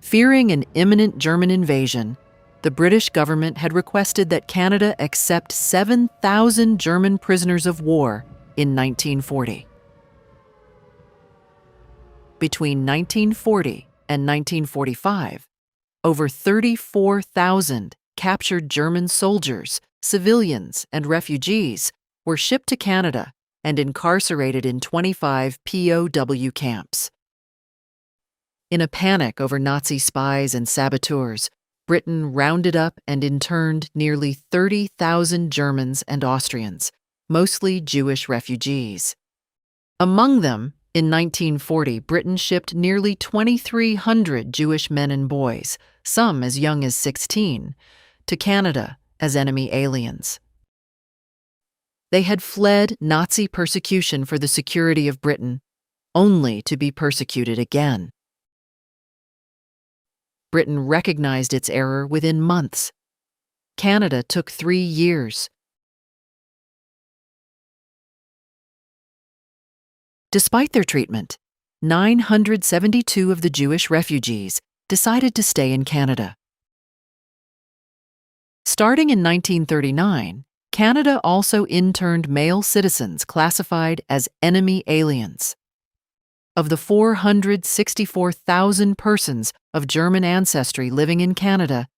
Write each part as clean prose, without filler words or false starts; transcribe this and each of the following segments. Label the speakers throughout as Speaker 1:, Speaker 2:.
Speaker 1: Fearing an imminent German invasion, the British government had requested that Canada accept 7,000 German prisoners of war in 1940. Between 1940 and 1945, over 34,000 captured German soldiers, civilians, and refugees were shipped to Canada and incarcerated in 25 POW camps. In a panic over Nazi spies and saboteurs, Britain rounded up and interned nearly 30,000 Germans and Austrians, mostly Jewish refugees. Among them, in 1940, Britain shipped nearly 2,300 Jewish men and boys, some as young as 16, to Canada as enemy aliens. They had fled Nazi persecution for the security of Britain, only to be persecuted again. Britain recognized its error within months. Canada took 3 years. Despite their treatment, 972 of the Jewish refugees decided to stay in Canada. Starting in 1939, Canada also interned male citizens classified as enemy aliens. Of the 464,000 persons of German ancestry living in Canada,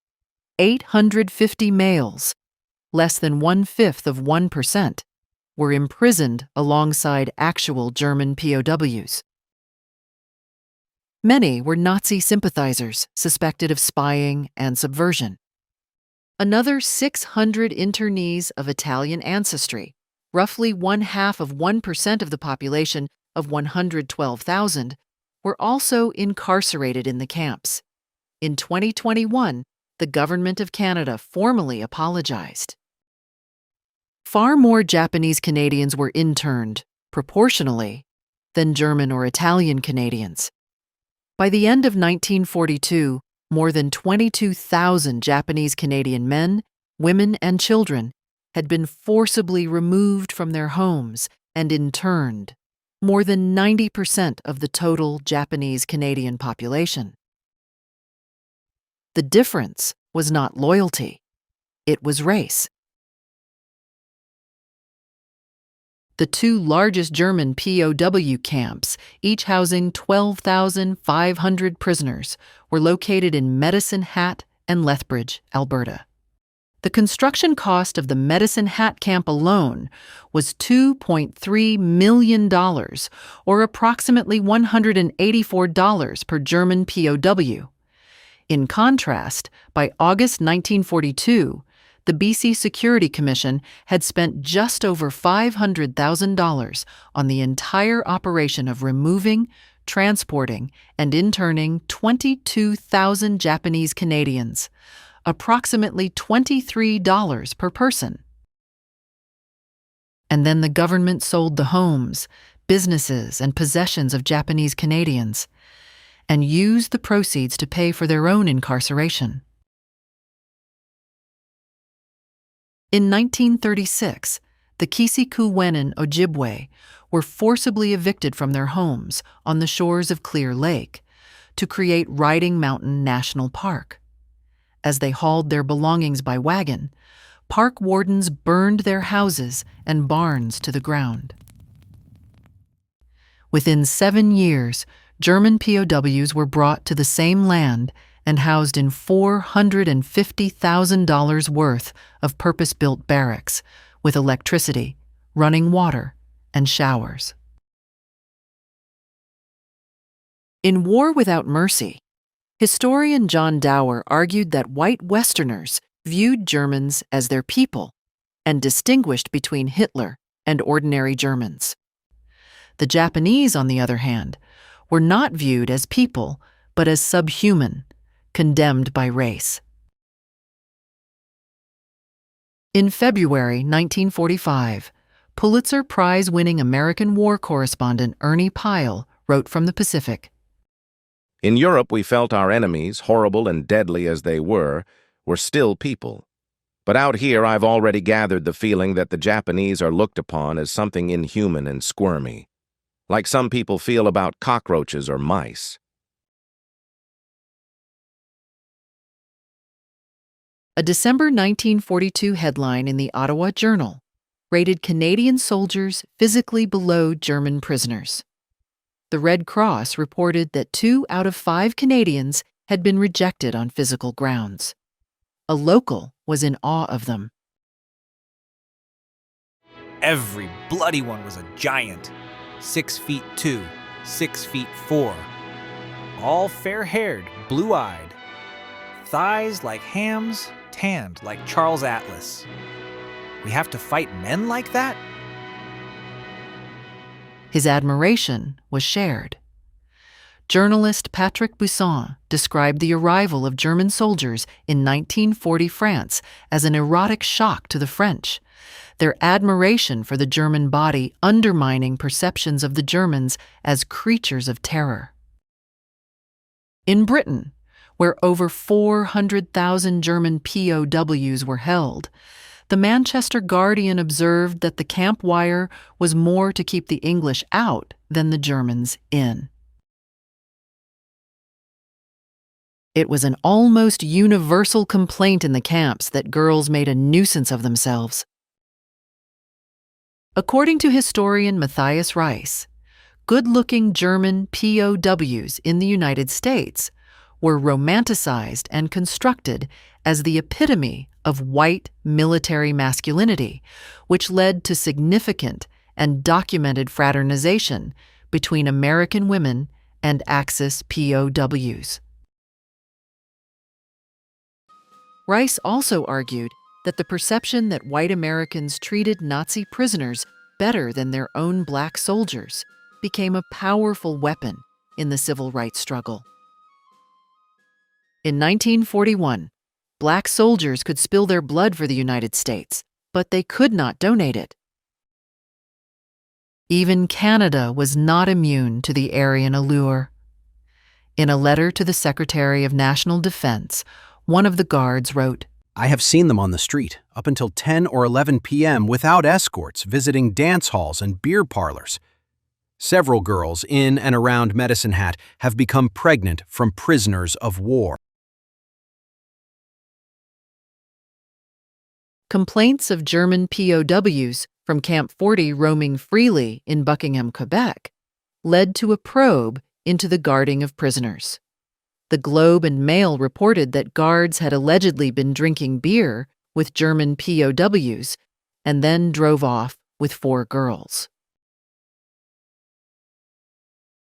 Speaker 1: 850 males, less than 1/5 of 1%, were imprisoned alongside actual German POWs. Many were Nazi sympathizers suspected of spying and subversion. Another 600 internees of Italian ancestry, roughly 1/2 of 1% of the population of 112,000, were also incarcerated in the camps. In 2021, the Government of Canada formally apologized. Far more Japanese Canadians were interned, proportionally, than German or Italian Canadians. By the end of 1942, more than 22,000 Japanese Canadian men, women, and children had been forcibly removed from their homes and interned, more than 90% of the total Japanese Canadian population. The difference was not loyalty, it was race. The 2 largest German POW camps, each housing 12,500 prisoners, were located in Medicine Hat and Lethbridge, Alberta. The construction cost of the Medicine Hat camp alone was $2.3 million, or approximately $184 per German POW. In contrast, by August 1942, the BC Security Commission had spent just over $500,000 on the entire operation of removing, transporting, and interning 22,000 Japanese Canadians, approximately $23 per person. And then the government sold the homes, businesses, and possessions of Japanese Canadians, and used the proceeds to pay for their own incarceration. In 1936, the Kisikuwenan Ojibwe were forcibly evicted from their homes on the shores of Clear Lake to create Riding Mountain National Park. As they hauled their belongings by wagon, park wardens burned their houses and barns to the ground. Within 7 years, German POWs were brought to the same land and housed in $450,000 worth of purpose-built barracks with electricity, running water, and showers. In War Without Mercy, historian John Dower argued that white Westerners viewed Germans as their people and distinguished between Hitler and ordinary Germans. The Japanese, on the other hand, were not viewed as people, but as subhuman, condemned by race. In February 1945, Pulitzer Prize-winning American war correspondent Ernie Pyle wrote from the Pacific.
Speaker 2: In Europe, we felt our enemies, horrible and deadly as they were still people. But out here, I've already gathered the feeling that the Japanese are looked upon as something inhuman and squirmy, like some people feel about cockroaches or mice.
Speaker 1: A December 1942 headline in the Ottawa Journal rated Canadian soldiers physically below German prisoners. The Red Cross reported that 2 out of 5 Canadians had been rejected on physical grounds. A local was in awe of them.
Speaker 3: Every bloody one was a giant, 6'2", 6'4", all fair-haired, blue-eyed, thighs like hams, tanned like Charles Atlas. We have to fight men like that?
Speaker 1: His admiration was shared. Journalist Patrick Buisson described the arrival of German soldiers in 1940 France as an erotic shock to the French, their admiration for the German body undermining perceptions of the Germans as creatures of terror. In Britain, where over 400,000 German POWs were held, the Manchester Guardian observed that the camp wire was more to keep the English out than the Germans in. It was an almost universal complaint in the camps that girls made a nuisance of themselves. According to historian Matthias Rice, good-looking German POWs in the United States were romanticized and constructed as the epitome of white military masculinity, which led to significant and documented fraternization between American women and Axis POWs. Rice also argued that the perception that white Americans treated Nazi prisoners better than their own black soldiers became a powerful weapon in the civil rights struggle. In 1941, black soldiers could spill their blood for the United States, but they could not donate it. Even Canada was not immune to the Aryan allure. In a letter to the Secretary of National Defense, one of the guards wrote,
Speaker 4: "I have seen them on the street up until 10 or 11 p.m. without escorts, visiting dance halls and beer parlors. Several girls in and around Medicine Hat have become pregnant from prisoners of war."
Speaker 1: Complaints of German POWs from Camp 40 roaming freely in Buckingham, Quebec, led to a probe into the guarding of prisoners. The Globe and Mail reported that guards had allegedly been drinking beer with German POWs and then drove off with 4 girls.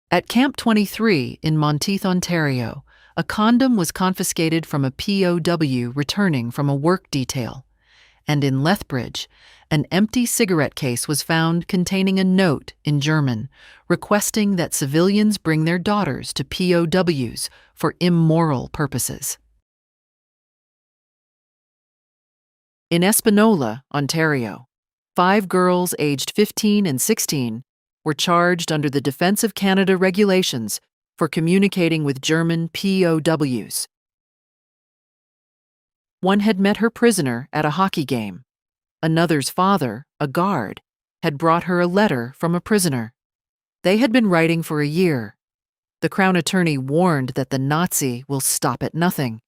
Speaker 1: At Camp 23 in Monteith, Ontario, a condom was confiscated from a POW returning from a work detail, and in Lethbridge, an empty cigarette case was found containing a note in German requesting that civilians bring their daughters to POWs for immoral purposes. In Espanola, Ontario, 5 girls aged 15 and 16 were charged under the Defence of Canada regulations for communicating with German POWs. One had met her prisoner at a hockey game. Another's father, a guard, had brought her a letter from a prisoner. They had been writing for a year. The Crown Attorney warned that the Nazi will stop at nothing.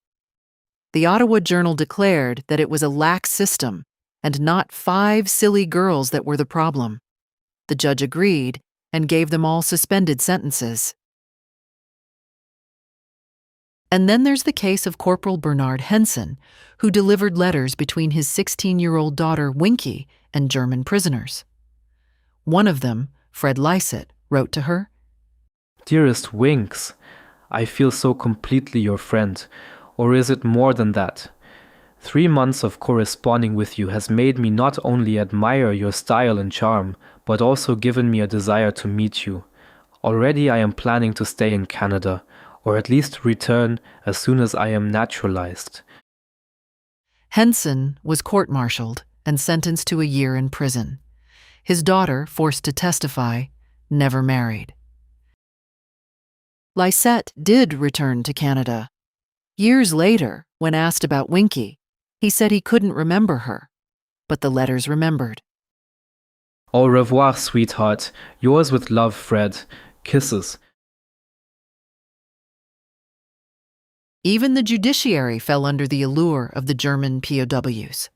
Speaker 1: The Ottawa Journal declared that it was a lax system and not 5 silly girls that were the problem. The judge agreed and gave them all suspended sentences. And then there's the case of Corporal Bernard Henson, who delivered letters between his 16-year-old daughter Winky and German prisoners. One of them, Fred Lysett, wrote to her,
Speaker 5: "Dearest Winks, I feel so completely your friend, or is it more than that? 3 months of corresponding with you has made me not only admire your style and charm, but also given me a desire to meet you. Already I am planning to stay in Canada, or at least return as soon as I am naturalized."
Speaker 1: Henson was court-martialed and sentenced to a year in prison. His daughter, forced to testify, never married. Lysett did return to Canada. Years later, when asked about Winky, he said he couldn't remember her, but the letters remembered.
Speaker 5: Au revoir, sweetheart. Yours with love, Fred. Kisses.
Speaker 1: Even the judiciary fell under the allure of the German POWs.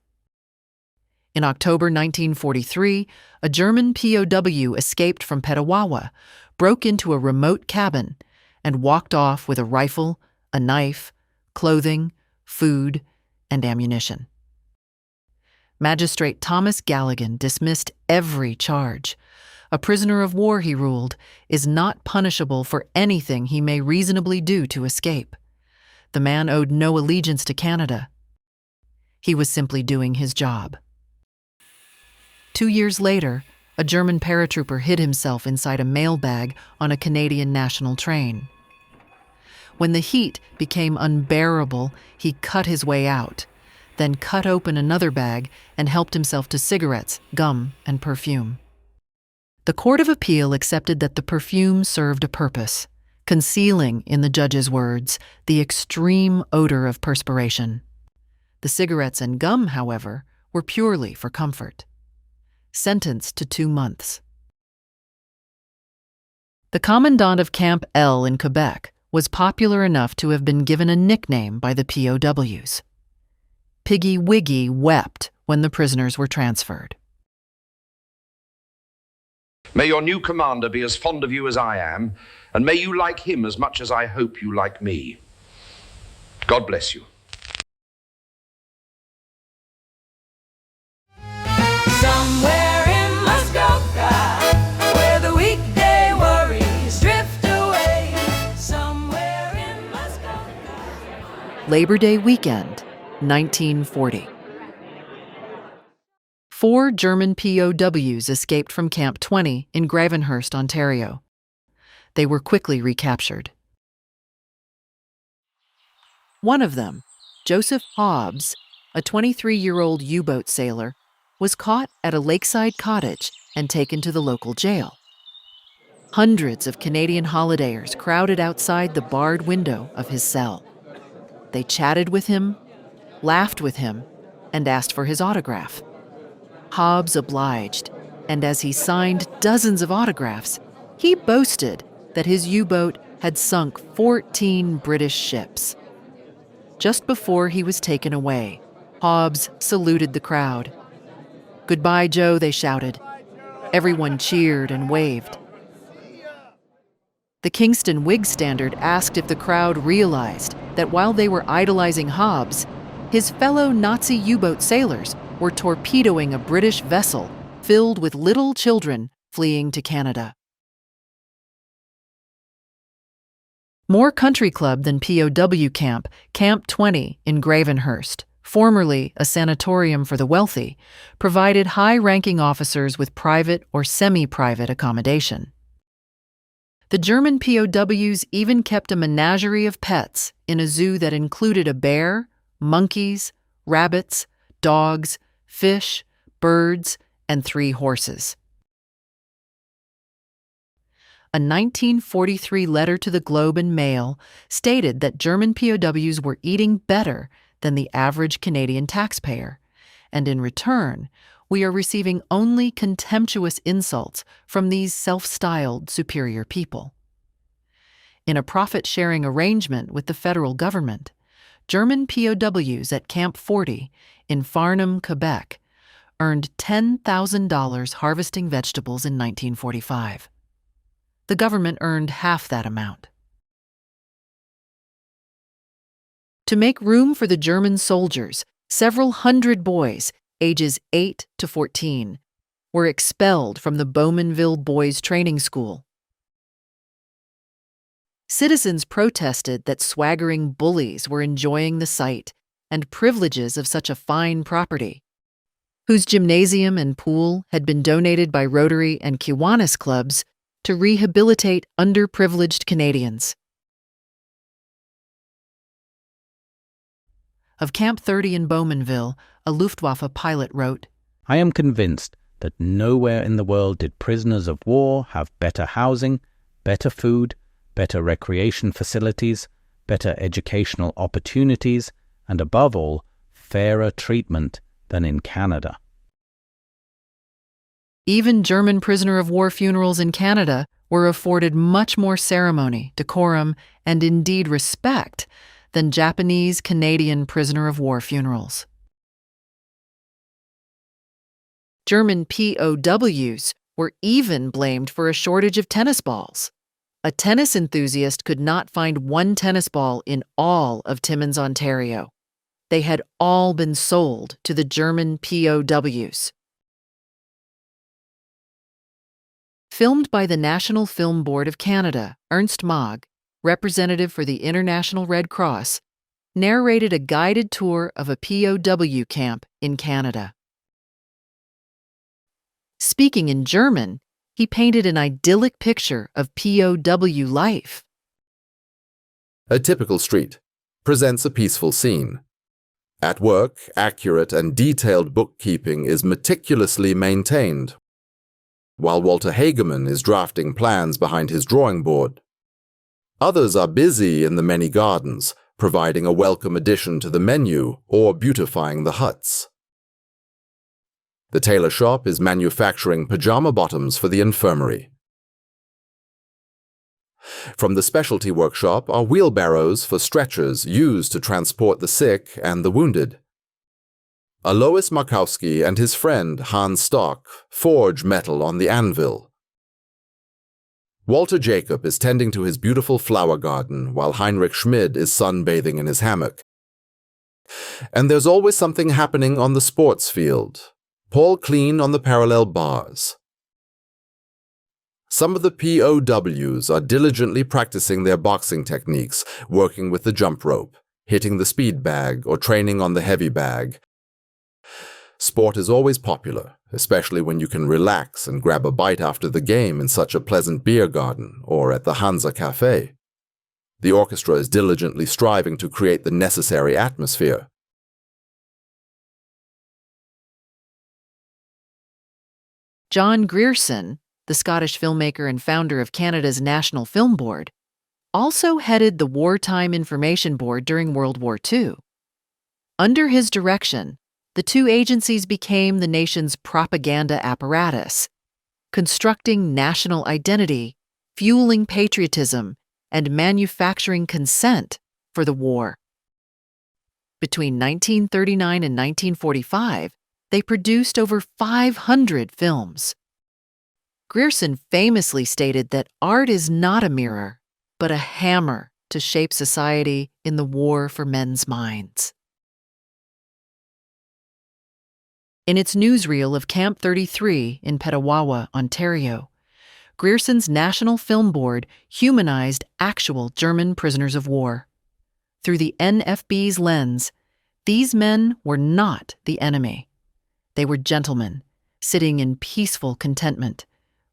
Speaker 1: In October 1943, a German POW escaped from Petawawa, broke into a remote cabin, and walked off with a rifle, a knife, clothing, food, and ammunition. Magistrate Thomas Galligan dismissed every charge. A prisoner of war, he ruled, is not punishable for anything he may reasonably do to escape. The man owed no allegiance to Canada. He was simply doing his job. 2 years later, a German paratrooper hid himself inside a mail bag on a Canadian national train. When the heat became unbearable, he cut his way out, then cut open another bag and helped himself to cigarettes, gum, and perfume. The Court of Appeal accepted that the perfume served a purpose, concealing, in the judge's words, the extreme odor of perspiration. The cigarettes and gum, however, were purely for comfort. Sentenced to 2 months. The commandant of Camp L in Quebec was popular enough to have been given a nickname by the POWs. Piggy Wiggy wept when the prisoners were transferred.
Speaker 6: May your new commander be as fond of you as I am, and may you like him as much as I hope you like me. God bless you.
Speaker 7: Somewhere in Muskoka, where the weekday worries drift away. Somewhere in Muskoka.
Speaker 1: Labor Day weekend, 1940. 4 German POWs escaped from Camp 20 in Gravenhurst, Ontario. They were quickly recaptured. One of them, Joseph Hobbs, a 23-year-old U-boat sailor, was caught at a lakeside cottage and taken to the local jail. Hundreds of Canadian holidayers crowded outside the barred window of his cell. They chatted with him, laughed with him, and asked for his autograph. Hobbs obliged, and as he signed dozens of autographs, he boasted that his U-boat had sunk 14 British ships. Just before he was taken away, Hobbs saluted the crowd. "Goodbye, Joe," they shouted. Everyone cheered and waved. The Kingston Whig Standard asked if the crowd realized that while they were idolizing Hobbs, his fellow Nazi U-boat sailors were torpedoing a British vessel filled with little children fleeing to Canada. More country club than POW camp, Camp 20 in Gravenhurst, formerly a sanatorium for the wealthy, provided high-ranking officers with private or semi-private accommodation. The German POWs even kept a menagerie of pets in a zoo that included a bear, monkeys, rabbits, dogs, fish, birds, and 3 horses. A 1943 letter to the Globe and Mail stated that German POWs were eating better than the average Canadian taxpayer, and in return, we are receiving only contemptuous insults from these self-styled superior people. In a profit-sharing arrangement with the federal government, German POWs at Camp 40 in Farnham, Quebec, earned $10,000 harvesting vegetables in 1945. The government earned half that amount. To make room for the German soldiers, several hundred boys, ages 8 to 14, were expelled from the Bowmanville Boys Training School. Citizens protested that swaggering bullies were enjoying the site and privileges of such a fine property, whose gymnasium and pool had been donated by Rotary and Kiwanis clubs to rehabilitate underprivileged Canadians. Of Camp 30 in Bowmanville, a Luftwaffe pilot wrote,
Speaker 8: "I am convinced that nowhere in the world did prisoners of war have better housing, better food, better recreation facilities, better educational opportunities, and above all, fairer treatment than in Canada."
Speaker 1: Even German prisoner of war funerals in Canada were afforded much more ceremony, decorum, and indeed respect than Japanese-Canadian prisoner of war funerals. German POWs were even blamed for a shortage of tennis balls. A tennis enthusiast could not find one tennis ball in all of Timmins, Ontario. They had all been sold to the German POWs. Filmed by the National Film Board of Canada, Ernst Mogg, representative for the International Red Cross, narrated a guided tour of a POW camp in Canada. Speaking in German, he painted an idyllic picture of POW life.
Speaker 9: A typical street presents a peaceful scene. At work, accurate and detailed bookkeeping is meticulously maintained, while Walter Hageman is drafting plans behind his drawing board. Others are busy in the many gardens, providing a welcome addition to the menu or beautifying the huts. The tailor shop is manufacturing pajama bottoms for the infirmary. From the specialty workshop are wheelbarrows for stretchers used to transport the sick and the wounded. Alois Markowski and his friend Hans Stock forge metal on the anvil. Walter Jacob is tending to his beautiful flower garden while Heinrich Schmid is sunbathing in his hammock. And there's always something happening on the sports field. Paul Clean on the parallel bars. Some of the POWs are diligently practicing their boxing techniques, working with the jump rope, hitting the speed bag, or training on the heavy bag. Sport is always popular, especially when you can relax and grab a bite after the game in such a pleasant beer garden or at the Hansa Cafe. The orchestra is diligently striving to create the necessary atmosphere.
Speaker 1: John Grierson, the Scottish filmmaker and founder of Canada's National Film Board, also headed the Wartime Information Board during World War II. Under his direction, the two agencies became the nation's propaganda apparatus, constructing national identity, fueling patriotism, and manufacturing consent for the war. Between 1939 and 1945, they produced over 500 films. Grierson famously stated that art is not a mirror, but a hammer to shape society in the war for men's minds. In its newsreel of Camp 33 in Petawawa, Ontario, Grierson's National Film Board humanized actual German prisoners of war. Through the NFB's lens, these men were not the enemy. They were gentlemen, sitting in peaceful contentment,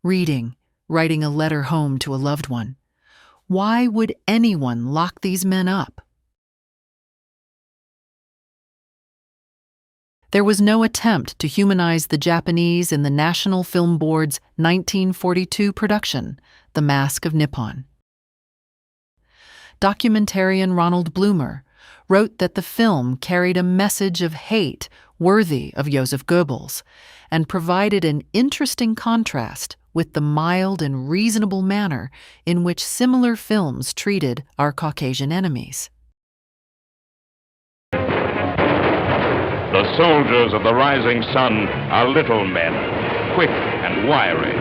Speaker 1: reading, writing a letter home to a loved one. Why would anyone lock these men up? There was no attempt to humanize the Japanese in the National Film Board's 1942 production, The Mask of Nippon. Documentarian Ronald Bloomer wrote that the film carried a message of hate worthy of Joseph Goebbels and provided an interesting contrast with the mild and reasonable manner in which similar films treated our Caucasian enemies.
Speaker 10: The soldiers of the rising sun are little men, quick and wiry.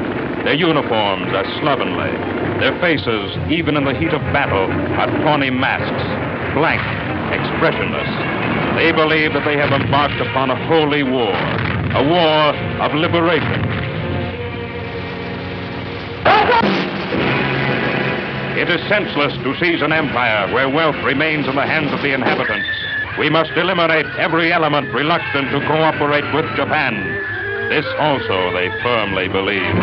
Speaker 10: Their uniforms are slovenly. Their faces, even in the heat of battle, are tawny masks, blank, expressionless. They believe that they have embarked upon a holy war, a war of liberation. It is senseless to seize an empire where wealth remains in the hands of the inhabitants. We must eliminate every element reluctant to cooperate with Japan. This also they firmly believe.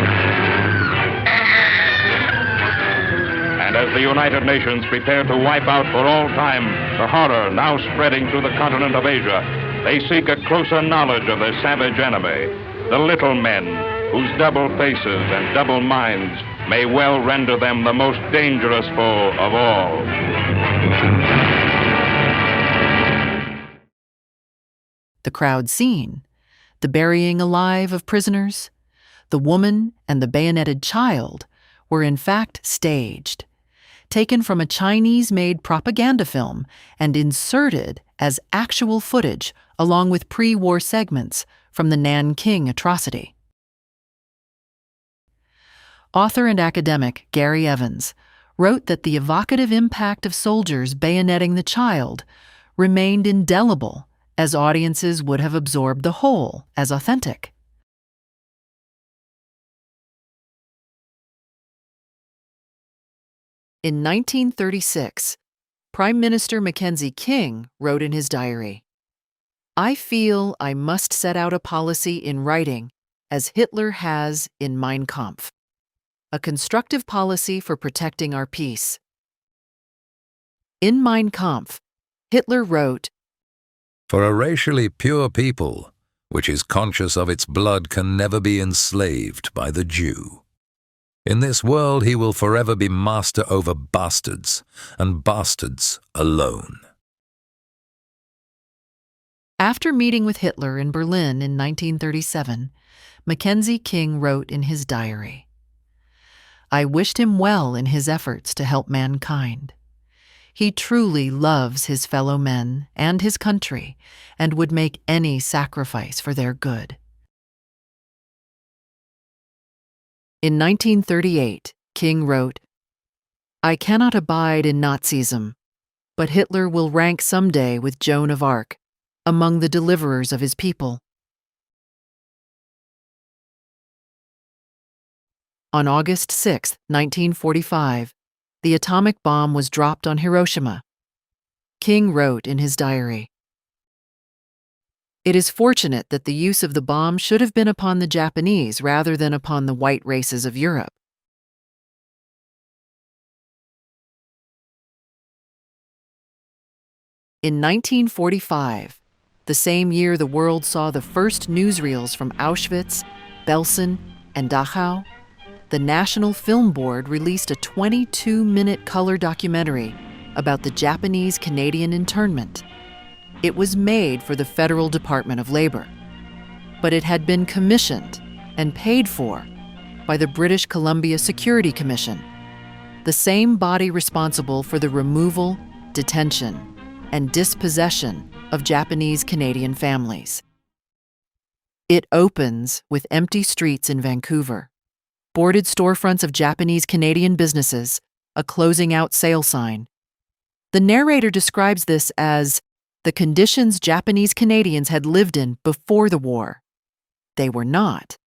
Speaker 10: And as the United Nations prepare to wipe out for all time the horror now spreading through the continent of Asia, they seek a closer knowledge of their savage enemy, the little men, whose double faces and double minds may well render them the most dangerous foe of all.
Speaker 1: The crowd scene, the burying alive of prisoners, the woman and the bayoneted child were in fact staged. taken from a Chinese-made propaganda film and inserted as actual footage along with pre-war segments from the Nanking atrocity. Author and academic Gary Evans wrote that the evocative impact of soldiers bayoneting the child remained indelible, as audiences would have absorbed the whole as authentic. In 1936, Prime Minister Mackenzie King wrote in his diary, "I feel I must set out a policy in writing, as Hitler has in Mein Kampf, a constructive policy for protecting our peace." In Mein Kampf, Hitler wrote,
Speaker 11: "For a racially pure people, which is conscious of its blood, can never be enslaved by the Jew. In this world he will forever be master over bastards, and bastards alone."
Speaker 1: After meeting with Hitler in Berlin in 1937, Mackenzie King wrote in his diary, "I wished him well in his efforts to help mankind. He truly loves his fellow men and his country and would make any sacrifice for their good." In 1938, King wrote, "I cannot abide in Nazism, but Hitler will rank someday with Joan of Arc, among the deliverers of his people." On August 6, 1945, the atomic bomb was dropped on Hiroshima. King wrote in his diary, "It is fortunate that the use of the bomb should have been upon the Japanese rather than upon the white races of Europe." In 1945, the same year the world saw the first newsreels from Auschwitz, Belsen, and Dachau, the National Film Board released a 22-minute color documentary about the Japanese-Canadian internment. It was made for the Federal Department of Labor, but it had been commissioned and paid for by the British Columbia Security Commission, the same body responsible for the removal, detention, and dispossession of Japanese-Canadian families. It opens with empty streets in Vancouver, boarded storefronts of Japanese-Canadian businesses, a closing out sale sign. The narrator describes this as the conditions Japanese Canadians had lived in before the war. They were not.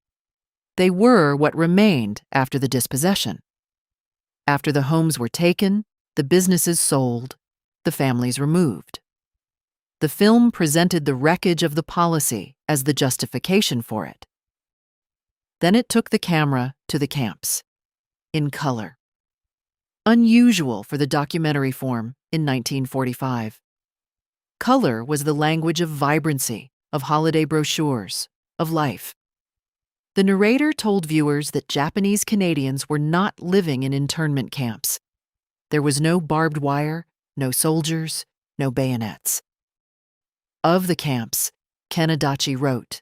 Speaker 1: They were what remained after the dispossession. After the homes were taken, the businesses sold, the families removed. The film presented the wreckage of the policy as the justification for it. Then it took the camera to the camps, in color. Unusual for the documentary form in 1945. Color was the language of vibrancy, of holiday brochures, of life. The narrator told viewers that Japanese Canadians were not living in internment camps. There was no barbed wire, no soldiers, no bayonets. Of the camps, Ken Adachi wrote,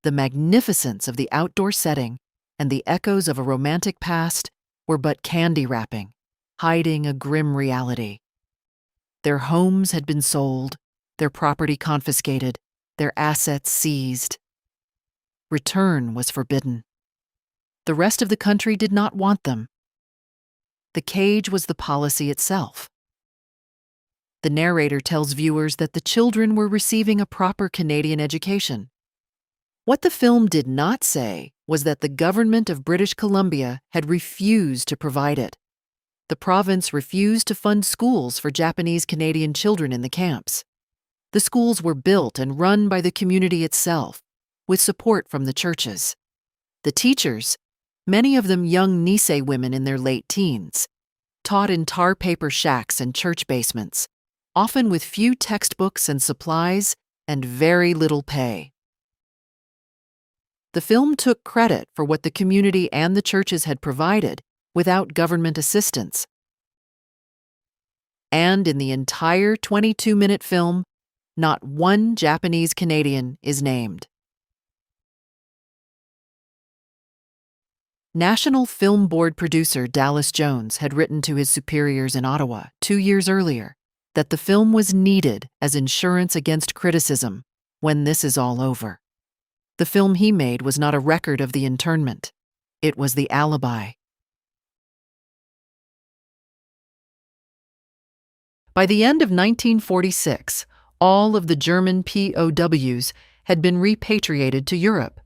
Speaker 1: "The magnificence of the outdoor setting and the echoes of a romantic past were but candy wrapping, hiding a grim reality. Their homes had been sold, their property confiscated, their assets seized. Return was forbidden. The rest of the country did not want them. The cage was the policy itself." The narrator tells viewers that the children were receiving a proper Canadian education. What the film did not say was that the government of British Columbia had refused to provide it. The province refused to fund schools for Japanese Canadian children in the camps. The schools were built and run by the community itself, with support from the churches. The teachers, many of them young Nisei women in their late teens, taught in tar paper shacks and church basements, often with few textbooks and supplies and very little pay. The film took credit for what the community and the churches had provided without government assistance. And in the entire 22-minute film, not one Japanese Canadian is named. National Film Board producer Dallas Jones had written to his superiors in Ottawa 2 years earlier that the film was needed as insurance against criticism when this is all over. The film he made was not a record of the internment. It was the alibi. By the end of 1946, all of the German POWs had been repatriated to Europe.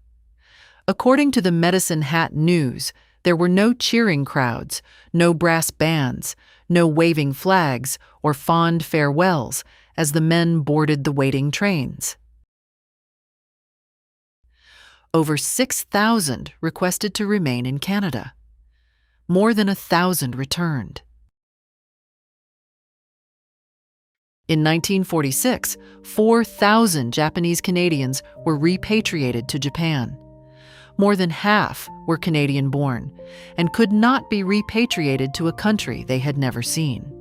Speaker 1: According to the Medicine Hat News, there were no cheering crowds, no brass bands, no waving flags or fond farewells as the men boarded the waiting trains. Over 6,000 requested to remain in Canada. More than 1,000 returned. In 1946, 4,000 Japanese Canadians were repatriated to Japan. More than half were Canadian-born and could not be repatriated to a country they had never seen.